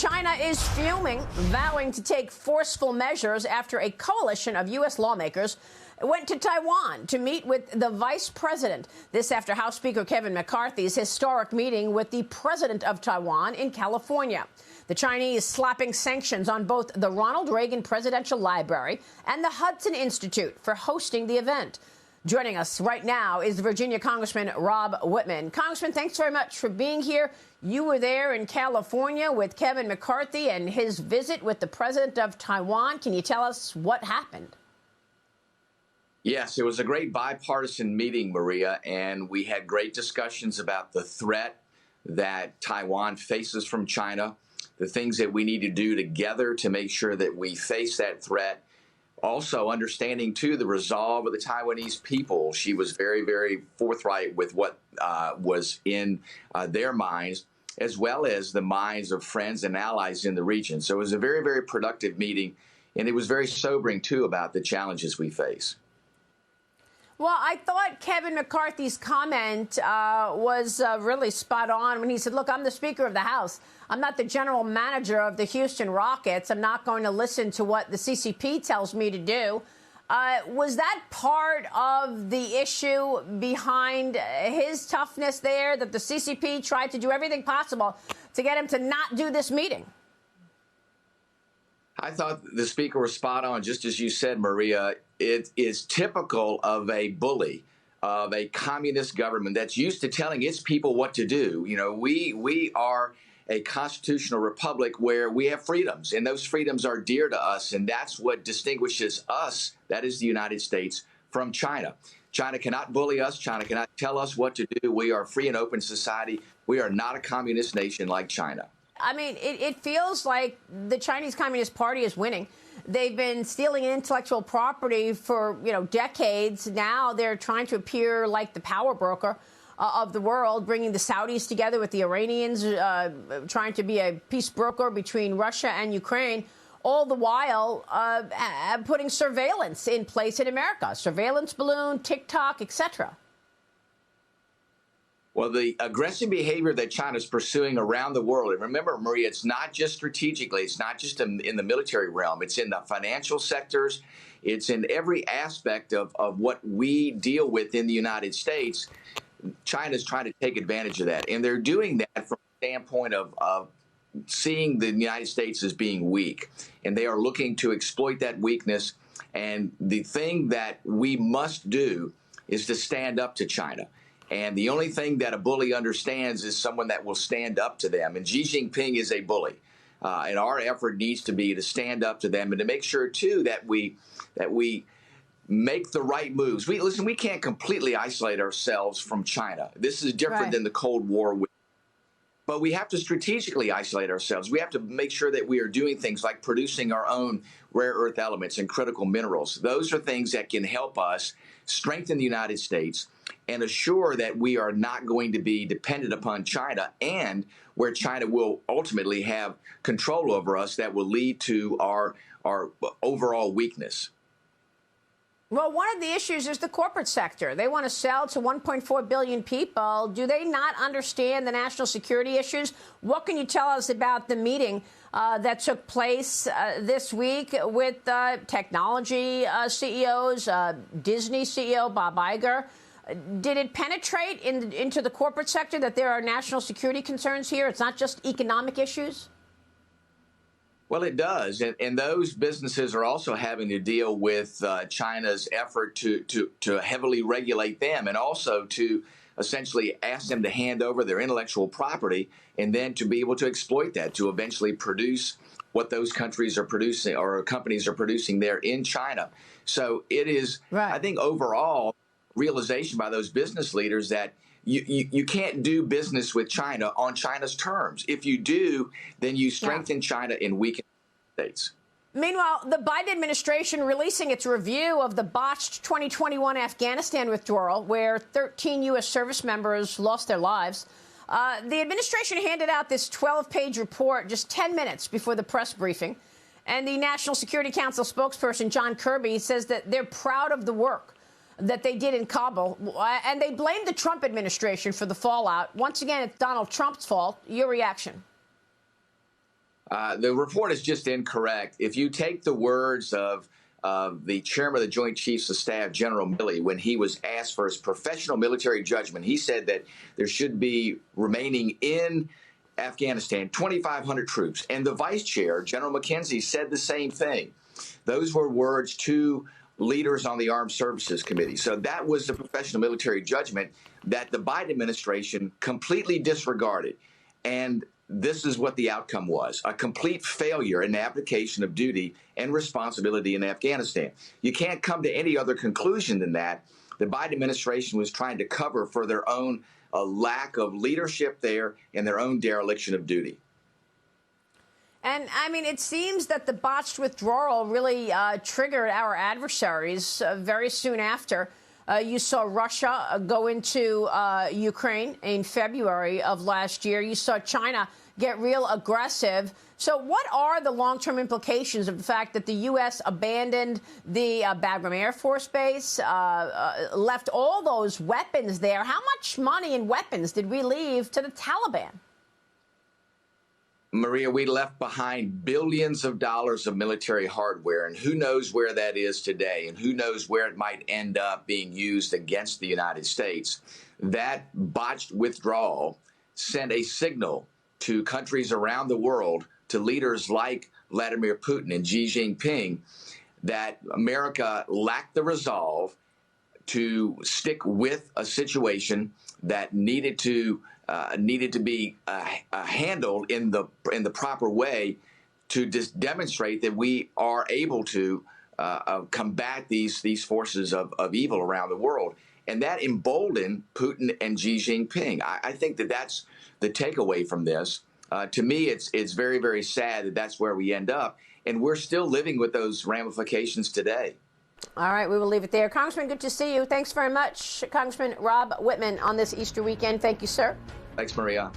China is fuming, vowing to take forceful measures after a coalition of U.S. lawmakers went to Taiwan to meet with the vice president. This after House Speaker Kevin McCarthy's historic meeting with the president of Taiwan in California. The Chinese slapping sanctions on both the Ronald Reagan Presidential Library and the Hudson Institute for hosting the event. Joining us right now is Virginia Congressman Rob Wittman. Congressman, thanks very much for being here. You were there in California with Kevin McCarthy and his visit with the president of Taiwan. Can you tell us what happened? Yes, it was a great bipartisan meeting, Maria, and we had great discussions about the threat that Taiwan faces from China, the things that we need to do together to make sure that we face that threat. Also understanding, too, the resolve of the Taiwanese people. She was very, very forthright with what was in their minds, as well as the minds of friends and allies in the region. So it was a very, very productive meeting, and it was very sobering, too, about the challenges we face. Well, I thought Kevin McCarthy's comment was really spot on when he said, look, I'm the Speaker of the House. I'm not the general manager of the Houston Rockets. I'm not going to listen to what the CCP tells me to do. Was that part of the issue behind his toughness there, that the CCP tried to do everything possible to get him to not do this meeting? I thought the speaker was spot on, just as you said, Maria. It is typical of a bully, of a communist government that's used to telling its people what to do. You know, we are a constitutional republic where we have freedoms, and those freedoms are dear to us, and that's what distinguishes us, that is the United States, from China. China cannot bully us. China cannot tell us what to do. We are a free and open society. We are not a communist nation like China. I mean, it feels like the Chinese Communist Party is winning. They've been stealing intellectual property for, decades. Now they're trying to appear like the power broker of the world, bringing the Saudis together with the Iranians, trying to be a peace broker between Russia and Ukraine, all the while putting surveillance in place in America, surveillance balloon, TikTok, etc. Well, the aggressive behavior that China is pursuing around the world, and remember, Maria, it's not just strategically, it's not just in the military realm, it's in the financial sectors, it's in every aspect of what we deal with in the United States. China's trying to take advantage of that, and they're doing that from the standpoint of seeing the United States as being weak, and they are looking to exploit that weakness. And the thing that we must do is to stand up to China. And the only thing that a bully understands is someone that will stand up to them. And Xi Jinping is a bully. And our effort needs to be to stand up to them and to make sure, too, that we make the right moves. We can't completely isolate ourselves from China. This is different than the Cold War. But we have to strategically isolate ourselves. We have to make sure that we are doing things like producing our own rare earth elements and critical minerals. Those are things that can help us strengthen the United States and assure that we are not going to be dependent upon China, and where China will ultimately have control over us that will lead to our overall weakness. Well, one of the issues is the corporate sector. They want to sell to 1.4 billion people. Do they not understand the national security issues? What can you tell us about the meeting that took place this week with technology CEOs, Disney CEO Bob Iger? Did it penetrate into the corporate sector that there are national security concerns here? It's not just economic issues? Well, it does. And those businesses are also having to deal with China's effort to heavily regulate them, and also to essentially ask them to hand over their intellectual property and then to be able to exploit that to eventually produce what those countries are producing or companies are producing there in China. So it is, I think, overall realization by those business leaders that you can't do business with China on China's terms. If you do, then you strengthen China and weaken the States. Meanwhile, the Biden administration releasing its review of the botched 2021 Afghanistan withdrawal, where 13 U.S. service members lost their lives. The administration handed out this 12-page report just 10 minutes before the press briefing. And the National Security Council spokesperson, John Kirby, says that they're proud of the work that they did in Kabul, and they blamed the Trump administration for the fallout. Once again, it's Donald Trump's fault. Your reaction? The report is just incorrect. If you take the words of the chairman of the Joint Chiefs of Staff, General Milley, when he was asked for his professional military judgment, he said that there should be remaining in Afghanistan 2,500 troops. And the vice chair, General McKenzie, said the same thing. Those were words to leaders on the Armed Services Committee. So that was the professional military judgment that the Biden administration completely disregarded. And this is what the outcome was: a complete failure in the application of duty and responsibility in Afghanistan. You can't come to any other conclusion than that. The Biden administration was trying to cover for their own lack of leadership there and their own dereliction of duty. And, I mean, it seems that the botched withdrawal really triggered our adversaries very soon after. You saw Russia go into Ukraine in February of last year. You saw China get real aggressive. So what are the long-term implications of the fact that the U.S. abandoned the Bagram Air Force Base, left all those weapons there? How much money and weapons did we leave to the Taliban? Maria, we left behind billions of dollars of military hardware, and who knows where that is today, and who knows where it might end up being used against the United States. That botched withdrawal sent a signal to countries around the world, to leaders like Vladimir Putin and Xi Jinping, that America lacked the resolve to stick with a situation that needed to be handled in the proper way, to just demonstrate that we are able to combat these forces of evil around the world. And that emboldened Putin and Xi Jinping. I think that that's the takeaway from this. To me, it's very, very sad that that's where we end up. And we're still living with those ramifications today. All right, we will leave it there. Congressman, good to see you. Thanks very much, Congressman Rob Wittman, on this Easter weekend. Thank you, sir. Thanks, Maria.